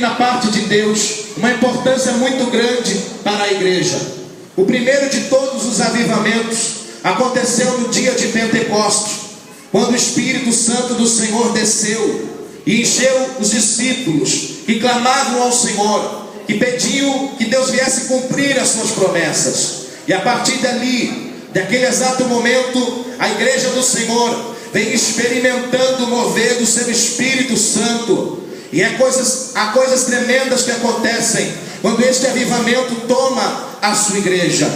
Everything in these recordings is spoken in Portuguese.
na parte de Deus uma importância muito grande para a igreja. O primeiro de todos os avivamentos aconteceu no dia de Pentecostes, quando o Espírito Santo do Senhor desceu e encheu os discípulos que clamavam ao Senhor, que pediam que Deus viesse cumprir as suas promessas. E a partir dali, daquele exato momento, a igreja do Senhor vem experimentando o mover do seu Espírito Santo. E há coisas tremendas que acontecem quando este avivamento toma a sua igreja.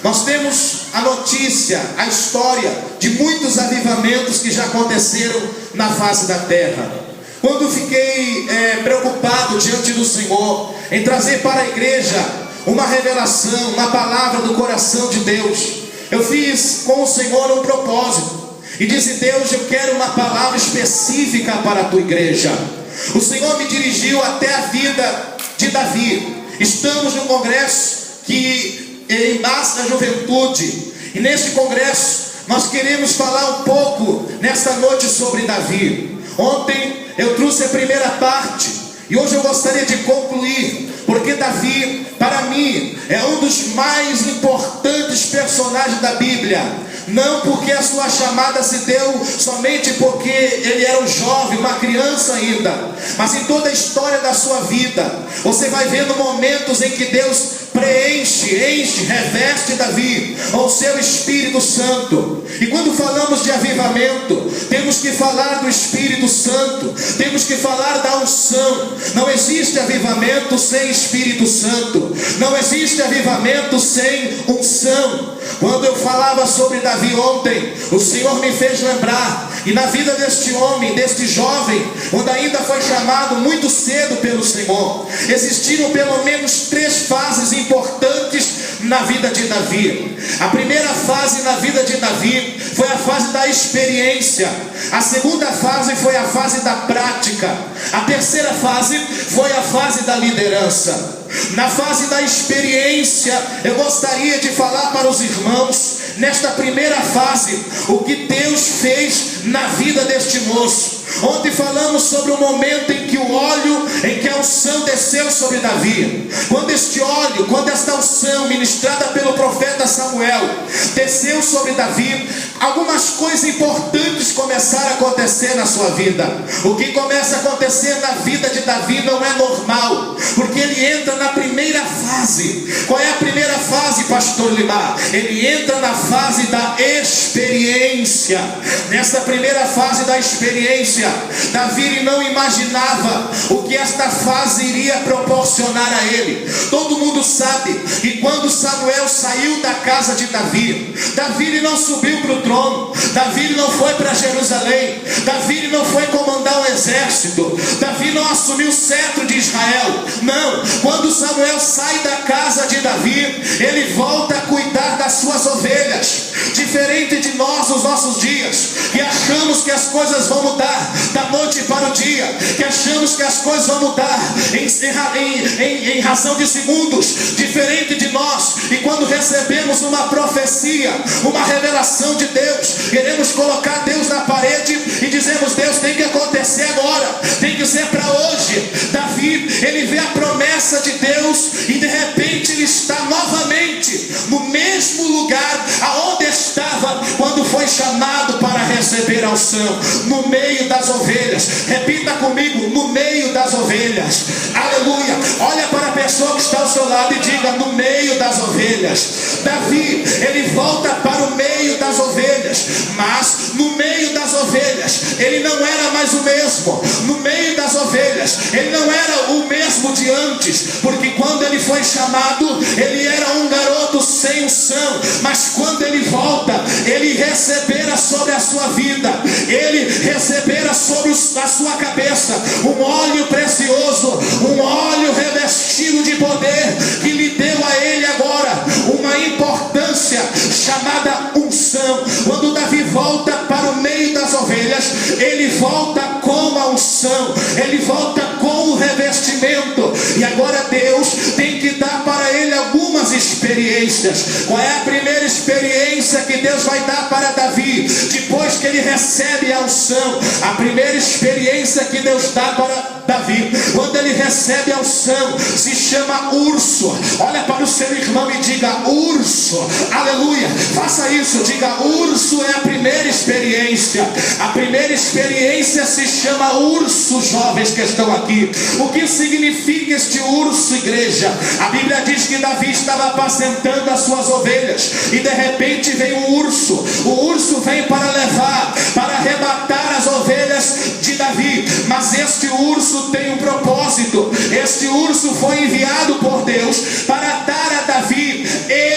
Nós temos a notícia, a história de muitos avivamentos que já aconteceram na face da terra. Quando fiquei preocupado diante do Senhor em trazer para a igreja uma revelação, uma palavra do coração de Deus, eu fiz com o Senhor um propósito e disse: Deus, eu quero uma palavra específica para a tua igreja. O Senhor me dirigiu até a vida de Davi. Estamos no congresso em base da juventude, e neste congresso nós queremos falar um pouco nesta noite sobre Davi. Ontem eu trouxe a primeira parte e hoje eu gostaria de concluir, porque Davi, para mim, é um dos mais importantes personagens da Bíblia. Não porque a sua chamada se deu somente porque ele era um jovem, uma criança ainda, mas em toda a história da sua vida, você vai vendo momentos em que Deus preenche, enche, reveste Davi com o seu Espírito Santo. E quando falamos de avivamento, temos que falar do Espírito Santo, temos que falar da unção. Não existe avivamento sem Espírito Santo, não existe avivamento sem unção. Quando eu falava sobre Davi ontem, o Senhor me fez lembrar, e na vida deste homem, deste jovem, quando ainda foi chamado muito cedo pelo Senhor, existiram pelo menos 3 fases importantes na vida de Davi. A primeira fase na vida de Davi foi a fase da experiência. A segunda fase foi a fase da prática. A terceira fase foi a fase da liderança. Na fase da experiência, eu gostaria de falar para os irmãos, nesta primeira fase, o que Deus fez na vida deste moço. Ontem falamos sobre o momento em que o óleo, em que a unção desceu sobre Davi. Quando este óleo, quando esta unção ministrada pelo profeta Samuel desceu sobre Davi, algumas coisas importantes começaram a acontecer na sua vida. O que começa a acontecer na vida de Davi não é normal, porque ele entra na primeira fase. Qual é a primeira fase, pastor Limar? Ele entra na fase da experiência. Nessa primeira fase da experiência, Davi não imaginava o que esta fase iria proporcionar a ele. Todo mundo sabe que quando Samuel saiu da casa de Davi, Davi não subiu para o trono, Davi não foi para Jerusalém, Davi não foi comandar um exército, Davi não assumiu o cetro de Israel. Não, quando Samuel sai da casa de Davi, ele volta a cuidar das suas ovelhas. Diferente de nós nos nossos dias, que achamos que as coisas vão mudar da noite para o dia, que achamos que as coisas vão mudar em razão de segundos. Diferente de nós, e quando recebemos uma profecia, uma revelação de Deus, queremos colocar Deus na parede e dizemos: Deus, tem que acontecer agora, tem que ser para hoje. Davi, ele vê a promessa de Deus e de repente ele está novamente no mesmo lugar aonde estava quando foi chamado para receber a unção, no meio das ovelhas. Repita comigo: no meio das ovelhas. Aleluia. Olha para a pessoa que está ao seu lado e diga: no meio das ovelhas. Davi, ele volta para o meio das ovelhas, mas no meio das ovelhas ele não era mais o mesmo. No meio das ovelhas ele não era o mesmo de antes, porque quando ele foi chamado, ele era um garoto sem unção, mas quando ele volta, ele recebera sobre a sua vida, ele recebera sobre a sua cabeça um óleo precioso, um óleo revestido de poder, que lhe deu a ele agora uma importância chamada unção. Quando Davi volta para o meio das ovelhas, ele volta com a unção, ele volta com o revestimento, e agora Deus tem que dar para ele algumas experiências. Qual é a primeira experiência que Deus vai dar para Davi, depois que que ele recebe a unção, a primeira experiência que Deus dá para Davi, quando ele recebe a unção, se chama urso. Olha para o seu irmão e diga: urso. Aleluia. Faça isso, diga: urso é a primeira experiência. A primeira experiência se chama urso, jovens que estão aqui. O que significa este urso, igreja? A Bíblia diz que Davi estava apacentando as suas ovelhas e de repente veio um urso. O urso vem para levar, para arrebatar as ovelhas de Davi. Mas este urso tem um propósito. Este urso foi enviado por Deus para dar a Davi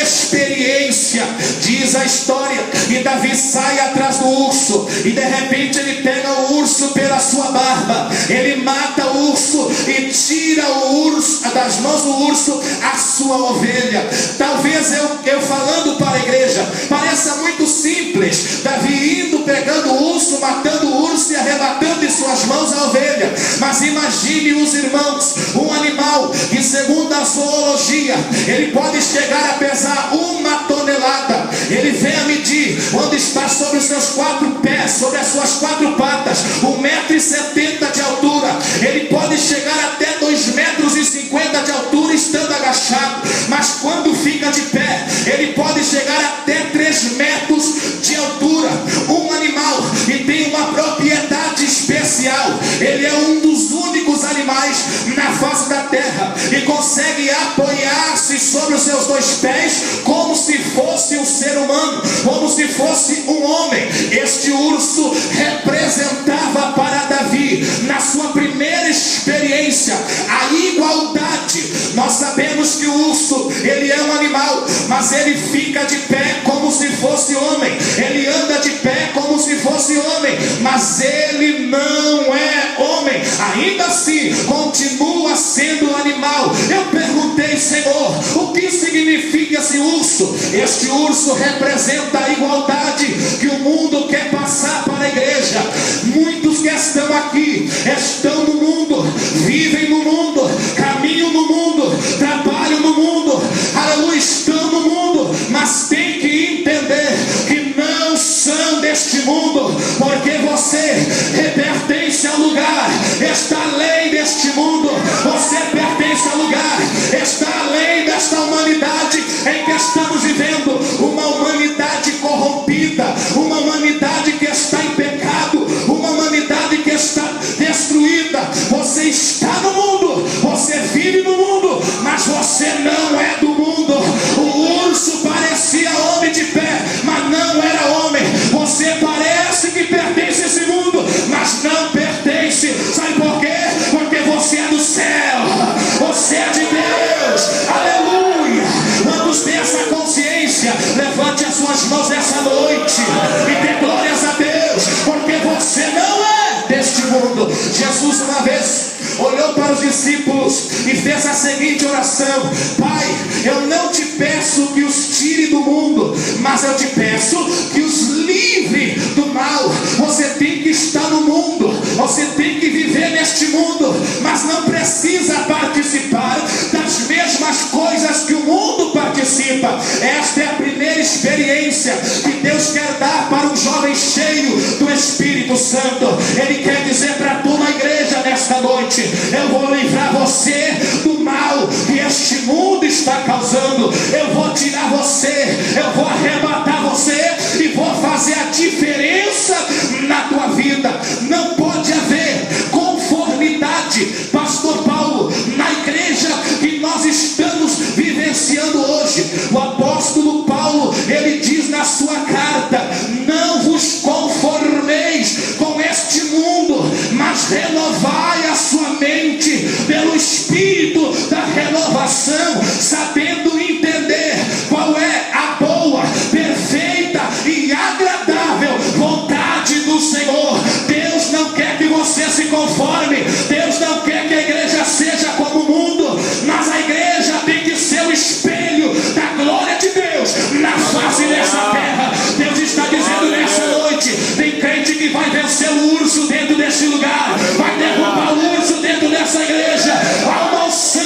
experiência, diz a história. E Davi sai atrás do urso e de repente ele pega o urso pela sua barba, ele mata o urso e tira o urso das mãos do urso a sua ovelha. Talvez eu falando para a igreja pareça muito simples, Davi indo, pegando o urso, matando o urso e arrebatando em suas mãos a ovelha. Mas imagine os irmãos, um animal que segundo a zoologia ele pode chegar a pesar 1 tonelada. Ele vem a medir quando está sobre os seus 4 pés, sobre as suas 4 patas, 1,70 m de altura. Ele pode chegar até 2,50 m de altura estando agachado. Mas quando fica de pé, ele pode chegar até 3 metros de altura. Um animal que tem uma propriedade especial. Ele é um dos únicos animais na face da terra e consegue apoiar-se sobre os seus 2 pés como se fosse um ser humano, como se fosse um homem. Este urso representava para Davi, na sua primeira experiência, a igualdade. Nós sabemos que o urso, ele é um animal, mas ele fica de pé como se fosse homem. Ele anda de pé como se fosse homem, mas ele não é homem. Ainda assim, continua sendo animal. Eu perguntei: Senhor, o que significa esse urso? Este urso representa a igualdade que o mundo quer passar para a igreja. Muitos que estão aqui estão no mundo, vivem no mundo, caminham no mundo, trabalham no mundo, aleluia, estão no mundo, mas tem que entender que não são deste mundo, porque você pertence ao lugar, está além deste mundo. Você pertence ao lugar, está além desta humanidade em que estamos vivendo, uma humanidade corrompida, uma humanidade que está em pecado, uma humanidade que está destruída. Você está no mundo, você vive no mundo, mas você não é do mundo. O urso parecia homem de pé, mas não era homem. Você parece que pertence a esse mundo, mas não pertence. Sabe por quê? Porque você é do céu, você é de Deus. Aleluia. Quantos têm essa consciência? Levante as suas mãos nessa noite e dê glórias a Deus, porque você não é deste mundo. Jesus uma vez olhou para os discípulos e fez a seguinte oração: Pai, eu não te peço que os tire do mundo, mas eu te peço que os livre do mal. Você tem que estar no mundo, você tem que viver neste mundo, mas não precisa participar das mesmas coisas que o mundo participa. Esta é a primeira experiência que Deus quer dar para um jovem cheio do Espírito Santo. Ele quer dizer para a tua igreja nesta noite: eu vou livrar você do mal que este mundo está causando. Eu vou tirar você, eu vou arrebatar você e vou fazer a diferença na tua vida. Não pode haver conformidade, pastor Paulo, na igreja que nós estamos vivenciando hoje. O apóstolo Paulo, ele diz na sua carta: não vos conformeis com este mundo, mas renovai a sua mente pelo Espírito da renovação, sabendo entender qual é a boa, perfeita e agradável vontade do Senhor. Deus não quer que você se conforme, Deus não quer que a igreja seja como o mundo, mas a igreja tem que ser o espelho da glória de Deus na face dessa terra. Deus está dizendo nessa noite: tem crente que vai vencer o urso dentro desse lugar, vai derrubar o urso dentro dessa igreja. Há uma unção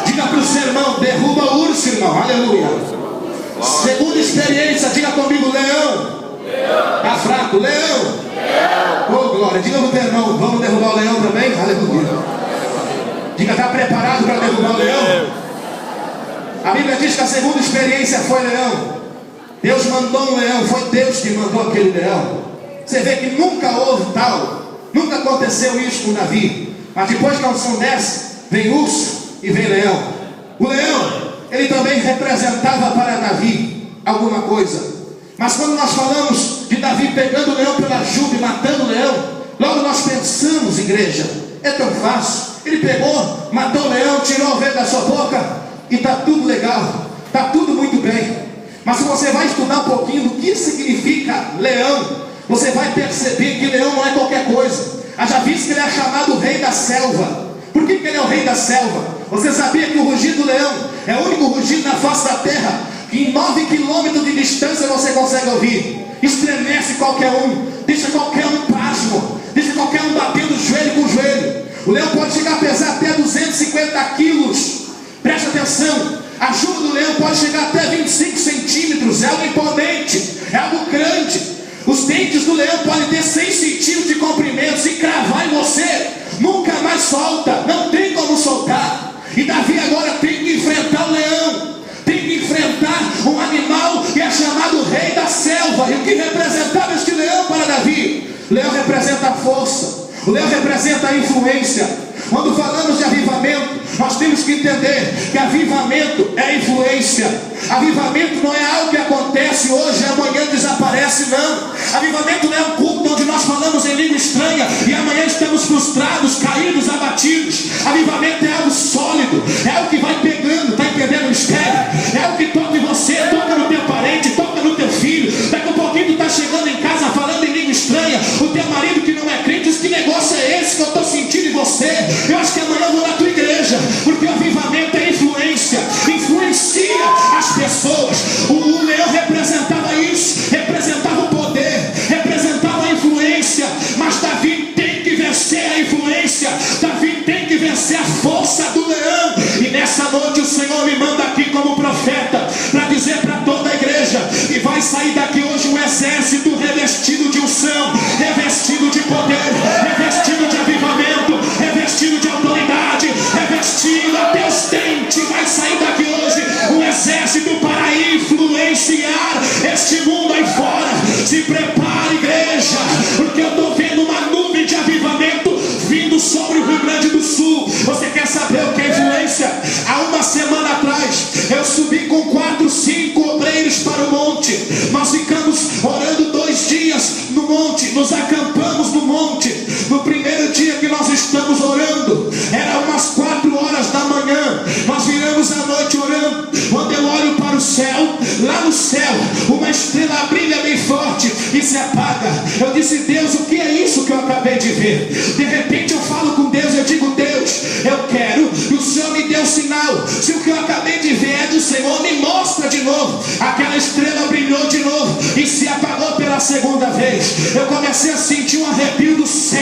Diga para o seu irmão, derruba o urso, irmão. Aleluia. Segunda experiência, diga comigo, leão. Está fraco, leão. Oh, glória. Diga para o teu irmão, vamos derrubar o leão também? Aleluia. Diga, está preparado para derrubar o leão? A Bíblia diz que a segunda experiência foi leão. Deus mandou um leão, foi Deus que mandou aquele leão. Você vê que nunca houve tal, nunca aconteceu isso com Davi. Mas depois que a unção desce, vem urso e vem leão. O leão, ele também representava para Davi alguma coisa. Mas quando nós falamos de Davi pegando o leão pela juba e matando o leão, logo nós pensamos, igreja, é tão fácil. Ele pegou, matou o leão, tirou o vento da sua boca e está tudo legal, está tudo muito bem. Mas se você vai estudar um pouquinho do que significa leão, você vai perceber que leão não é qualquer coisa. Já visto que ele é chamado o rei da selva. Por que ele é o rei da selva? Você sabia que o rugido do leão é o único rugido na face da terra que em 9 quilômetros de distância você consegue ouvir? Estremece qualquer um, deixa qualquer um pasmo, deixa qualquer um batendo joelho com joelho. O leão pode chegar a pesar até 250 quilos. Preste atenção, a juba do leão pode chegar até 25 centímetros. É algo imponente, é algo grande. Os dentes do leão podem ter 6 centímetros de comprimento. Se cravar em você, nunca mais solta, não tem como soltar. E Davi agora tem que enfrentar o leão, tem que enfrentar um animal que é chamado rei da selva. E o que representava este leão para Davi? O leão representa a força, o leão representa a influência. Quando falamos de avivamento, nós temos que entender que avivamento é influência. Avivamento não é algo que acontece hoje e amanhã desaparece, não. Avivamento não é um culto onde nós falamos em língua estranha e amanhã estamos frustrados, caídos, abatidos. Avivamento é algo sólido, é algo que vai pegando, está entendendo o mistério? É algo que toca em você, toca no teu parente, toca no teu filho. Daqui a pouquinho tu está chegando em casa falando em língua estranha. O teu marido que não é crente diz: que negócio é esse que eu estou sentindo em você? Eu acho que amanhã eu vou na tua igreja, porque o avivamento é influência, influencia as pessoas. O leão representava isso, representava o poder, representava a influência. Mas Davi tem que vencer a influência, Davi tem que vencer a força do leão. E nessa noite o Senhor me manda aqui como profeta para dizer para toda a igreja que vai sair daqui hoje um exército revestido de unção, revestido de poder, revestido de avivamento, revestido de autoridade, revestido até os dentes. Vai sair daqui hoje um exército para influenciar este mundo aí fora. Se prepare, igreja, porque eu estou vendo uma nuvem de avivamento vindo sobre o Rio Grande do Sul. Você quer saber o que é influência? Há uma semana atrás eu subi com 4, 5 obreiros para o monte. Nós ficamos orando 2 dias no monte, nos acampamos no monte. No primeiro dia que nós estamos orando, era umas 4 horas da manhã. Nós viramos a noite orando. Quando eu olho para o céu, lá no céu, uma estrela brilha bem forte e se apaga. Eu disse: Deus, o que é isso que eu acabei de ver? De repente eu falo com Deus, eu digo: Deus, eu quero que o Senhor me dê um sinal. Se o que eu acabei de ver é do Senhor, me mostra de novo. Aquela estrela brilhou de novo e se apagou pela segunda vez. Eu comecei a sentir um arrepio do céu,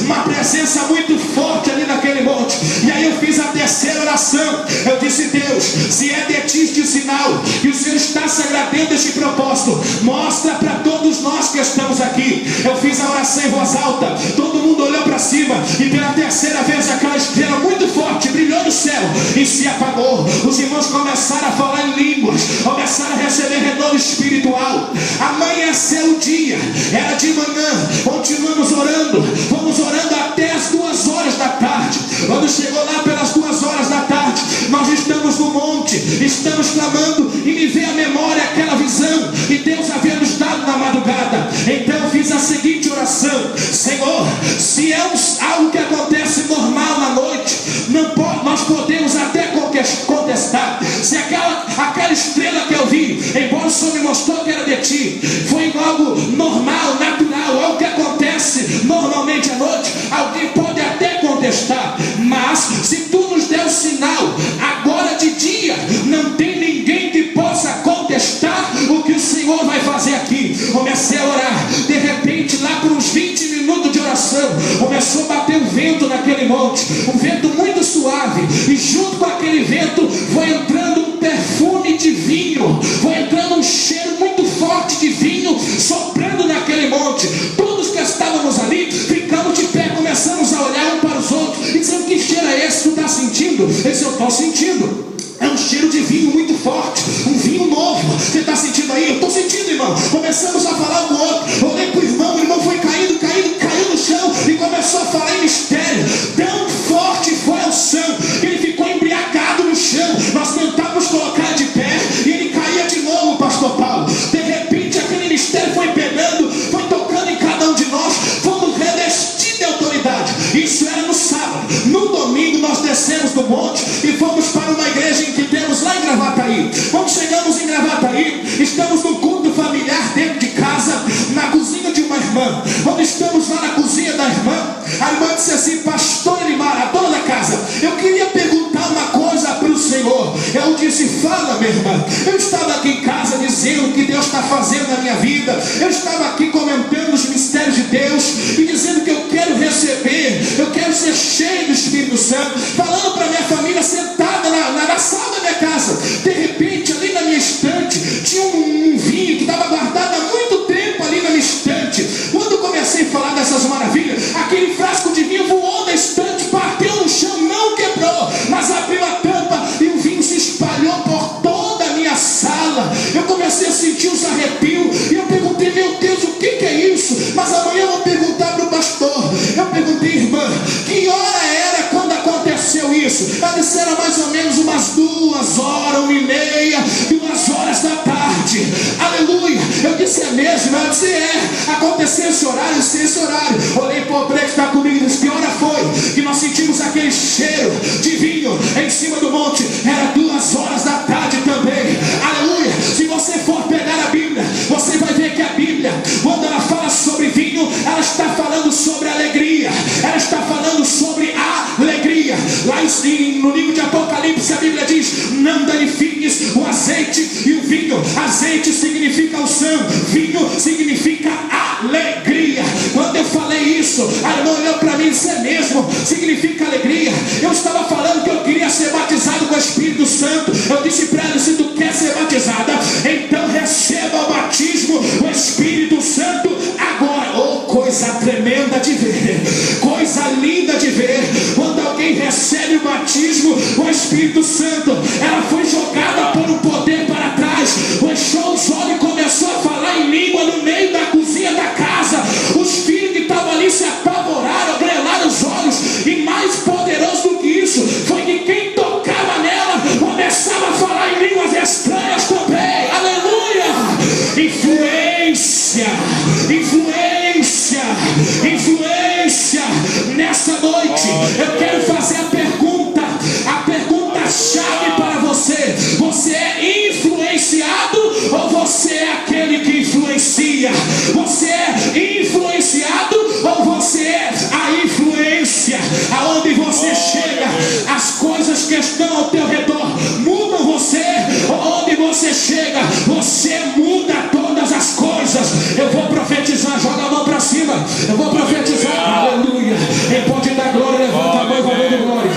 uma presença muito forte ali naquele monte. E aí eu fiz a terceira oração. Eu disse: Deus, se é de ti este sinal, que o Senhor está se agradando este propósito, mostra para todos nós que estamos aqui. Eu fiz a oração em voz alta, todo mundo olhou para cima e pela terceira vez aquela estrela muito forte brilhou no céu e se apagou. Os irmãos começaram a falar em línguas, começaram a receber renovo espiritual. Amanheceu o dia, era de manhã, continuamos orando, fomos orando até as 2 horas da tarde. Quando chegou lá pelas 2 horas da tarde, nós estamos no monte, estamos clamando e me veio à memória aquela visão que Deus havia nos dado na madrugada. Então eu fiz a seguinte oração: Senhor, se é algo que acontece normal na noite, nós podemos até contestar. Se aquela estrela que eu vi, embora o Senhor me mostrou que era de ti, foi algo normal, natural, algo que acontece normalmente à noite, alguém pode até contestar. Mas se tu nos der o sinal agora de dia, não tem ninguém que possa contestar o que o Senhor vai fazer aqui. Comecei a orar, de repente lá por uns 20 minutos de oração, começou a bater um vento naquele monte, um vento muito suave. suave, e junto com aquele vento foi entrando um perfume de vinho, foi entrando um cheiro muito forte de vinho, soprando naquele monte. Todos que estávamos ali ficamos de pé, começamos a olhar um para os outros e dizendo: que cheiro é esse? Tu está sentindo? Esse eu estou sentindo. É um cheiro de vinho muito forte, um vinho novo. Você está sentindo aí? Eu estou sentindo, irmão. Começamos a falar com o outro. Olhei para o irmão foi caindo, caiu no chão e começou a falar em mistério. Tão forte foi a unção que ele ficou embriagado no chão. Nós tentávamos colocar de pé e ele caía de novo, pastor Paulo. De repente aquele mistério foi pegando, foi tocando em cada um de nós. Fomos revestidos de autoridade. Isso era no sábado. No domingo nós descemos do monte e fomos para uma igreja que temos lá em Gravataí. Quando chegamos em Gravataí, estamos num culto familiar dentro de casa, na cozinha de uma irmã. Quando estamos lá na cozinha da irmã, a irmã disse assim: pastor Elimar, a dona da casa, eu queria perguntar uma coisa para o Senhor. Eu disse: fala, minha irmã. Eu estava aqui em casa dizendo o que Deus está fazendo na minha vida. Eu estava aqui comentando os mistérios de Deus e dizendo que eu quero receber, eu quero ser cheio do Espírito Santo, falando para minha família sentada na sala da minha casa. De repente, ali na minha estante tinha um vinho que estava guardado há muito tempo ali na minha estante. Quando eu comecei a falar dessas maravilhas, aquele frasco de vinho voou da estante, bateu no chão, não quebrou, mas abriu a tampa e o vinho se espalhou por toda a minha sala. Eu comecei a sentir os arrepios e eu perguntei: meu Deus, o que é isso? Mas amanhã eu vou perguntar para o pastor. Eu perguntei: irmã, que hora era quando aconteceu isso? Ela disse: era mais ou menos umas 2 horas, 1h30, 2 horas da tarde. Aleluia. Eu disse: é mesmo? Ela disse: é. Aconteceu esse horário? Eu disse: esse horário. Olhei para o preto que está comigo e disse: que hora foi que nós sentimos aquele cheiro de vinho em cima do monte? Era 2 horas da tarde também. Aleluia. Se você for pegar a Bíblia, você vai ver que a Bíblia, quando ela fala sobre vinho, ela está falando sobre alegria. Ela está falando sobre alegria. Lá no livro de Apocalipse a Bíblia diz: não danifiques o azeite e o vinho. Azeite significa unção, vinho significa alegria. Quando eu falei isso, a irmã olhou para mim e disse: é mesmo, significa alegria. Eu estava falando que eu queria ser batizado com o Espírito Santo. Eu disse para ela: se tu quer ser batizada, então receba o batismo do Espírito Santo agora. Oh, coisa tremenda de ver, coisa linda de ver. Quando alguém recebe o batismo com o Espírito Santo, ela foi jogada por um poder para trás, fechou os olhos e começou a falar em língua no meio da cozinha da casa. Os filhos que estavam ali se apavoraram, grelaram os olhos, e mais poderoso do que isso foi que quem tocava nela começava a falar em línguas estranhas também. Aleluia! Influência, influência, influência. Nessa noite eu quero fazer a pergunta-chave para você: você é influenciado ou você é aquele que influencia? Você é influenciado ou você é a influência? Aonde você chega, as coisas que estão ao teu redor mudam você. Onde você chega, você muda todas as coisas. Eu vou profetizar, joga a mão para cima. Eu vou profetizar, aleluia. Quem pode dar glória, levanta a mão e vai dando glória.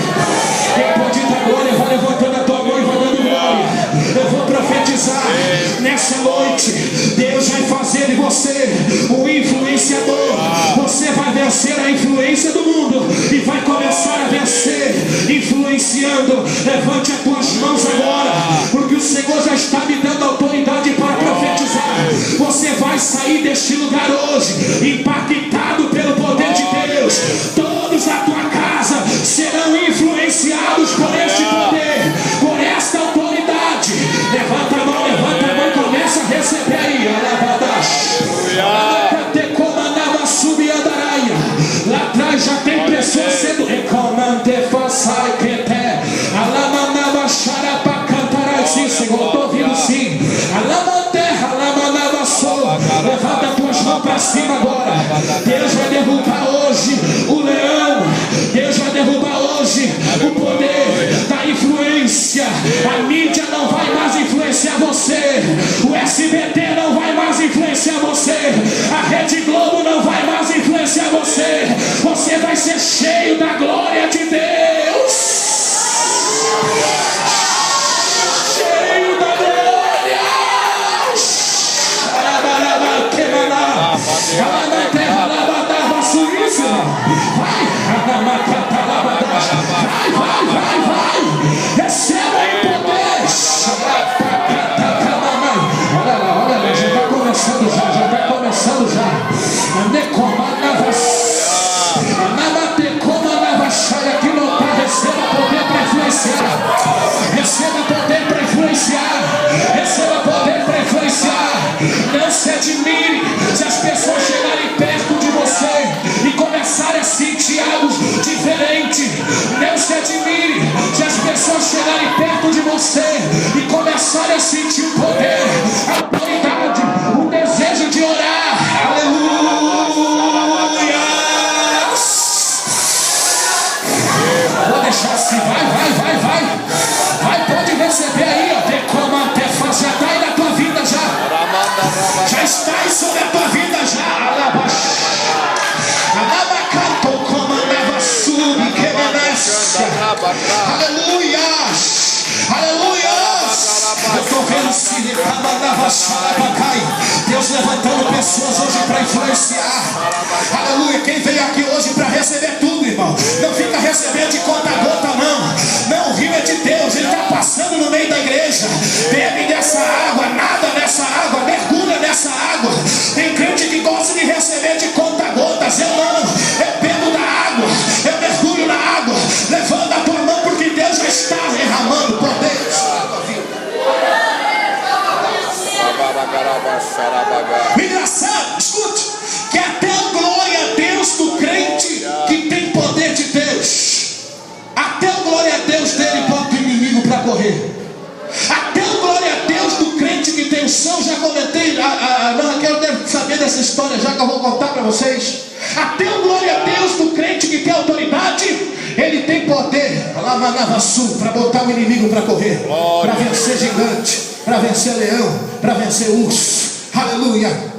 Quem pode dar glória, vai levantando a tua mão e vai dando glória. Eu vou profetizar nessa noite. Deus vai fazer de você um influenciador. Você vai vencer a influência do mundo e vai começar a vencer influenciando. Levante as tuas mãos agora, porque o Senhor já está me dando autoridade para profetizar. Você vai sair deste lugar hoje impactado pelo poder de Deus. Todos da tua casa serão influenciados por este poder, por esta autoridade. Levanta a mão e começa a receber aí. Lá atrás já tem pessoas sendo sim, Senhor, estou ouvindo sim. Levanta as tuas mãos para cima agora. Deus vai derrubar hoje o leão. Deus vai derrubar hoje o poder da influência. A mídia não vai mais influenciar você. O SBT não vai mais influenciar você. A Rede Globo não vai mais influenciar você. Você vai ser cheio da glória de Deus. começando já, já está começando já. Aqui não está, receba poder para influenciar. Receba poder para influenciar. Receba poder para influenciar. Não se admire se as pessoas chegarem perto de você e começarem a sentir algo diferente. Não se admire se as pessoas chegarem perto de você e começarem a sentir o poder, a autoridade, o desejo de orar. Aleluia! Vou deixar assim, vai, pode receber aí, ó. Decoma até faz, já está aí na tua vida já. Já está aí sobre a tua vida já. Aleluia! Aleluia! Eu estou vendo se Deus levantando pessoas hoje para influenciar. Aleluia! Quem veio aqui hoje para receber tudo, irmão? Não fica recebendo de conta gota, não. Não, o rio é de Deus, ele está passando no meio da igreja. Bebe dessa água, nada nessa água, mergulha nessa água. Tem crente que gosta de receber de conta gotas. Eu não, eu bebo da água, eu mergulho na água. Levanta a tua mão porque Deus já está derramando poder. Engraçado, escute, que até a glória a Deus do crente que tem poder de Deus, até a glória a Deus dele bota o inimigo para correr. Até a glória a Deus do crente que tem o céu, já comentei, a Raquel deve saber dessa história já que eu vou contar para vocês. Até a glória a Deus do crente que tem autoridade, ele tem poder para botar o inimigo para correr, para vencer gigante, para vencer leão, para vencer urso. Aleluia!